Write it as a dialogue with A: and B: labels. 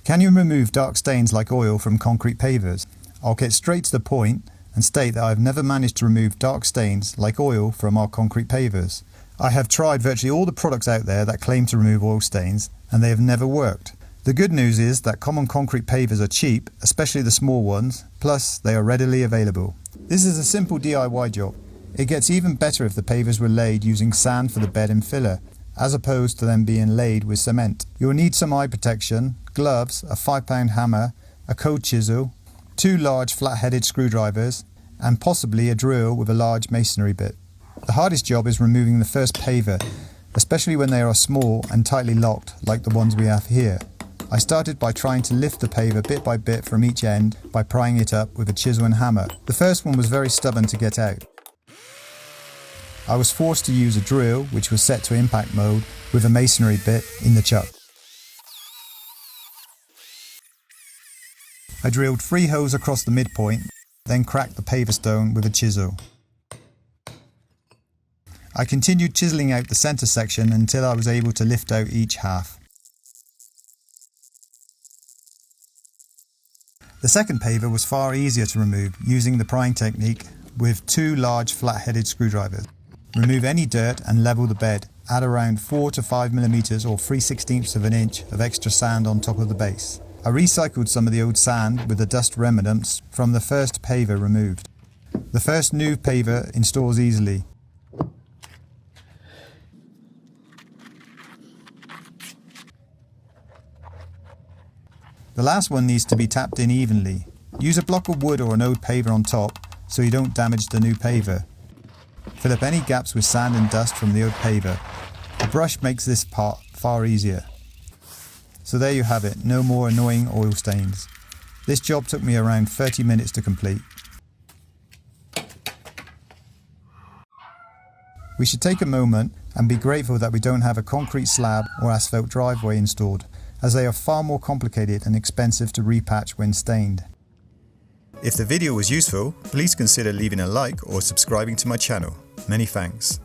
A: Can you remove dark stains like oil from concrete pavers? I'll get straight to the point and state that I've never managed to remove dark stains like oil from our concrete pavers. I have tried virtually all the products out there that claim to remove oil stains, and they have never worked. The good news is that common concrete pavers are cheap, especially the small ones, plus they are readily available. This is a simple DIY job. It gets even better if the pavers were laid using sand for the bed and filler, as opposed to them being laid with cement. You'll need some eye protection, gloves, a 5-pound hammer, a cold chisel, 2 large flat-headed screwdrivers, and possibly a drill with a large masonry bit. The hardest job is removing the first paver, especially when they are small and tightly locked like the ones we have here. I started by trying to lift the paver bit by bit from each end by prying it up with a chisel and hammer. The first one was very stubborn to get out. I was forced to use a drill which was set to impact mode with a masonry bit in the chuck. I drilled 3 holes across the midpoint, then cracked the paver stone with a chisel. I continued chiseling out the centre section until I was able to lift out each half. The second paver was far easier to remove using the prying technique with 2 large flat-headed screwdrivers. Remove any dirt and level the bed. Add around 4 to 5 millimeters or 3/16 of an inch of extra sand on top of the base. I recycled some of the old sand with the dust remnants from the first paver removed. The first new paver installs easily. The last one needs to be tapped in evenly. Use a block of wood or an old paver on top so you don't damage the new paver. Fill up any gaps with sand and dust from the old paver. A brush makes this part far easier. So there you have it, no more annoying oil stains. This job took me around 30 minutes to complete. We should take a moment and be grateful that we don't have a concrete slab or asphalt driveway installed, as they are far more complicated and expensive to repatch when stained. If the video was useful, please consider leaving a like or subscribing to my channel. Many thanks.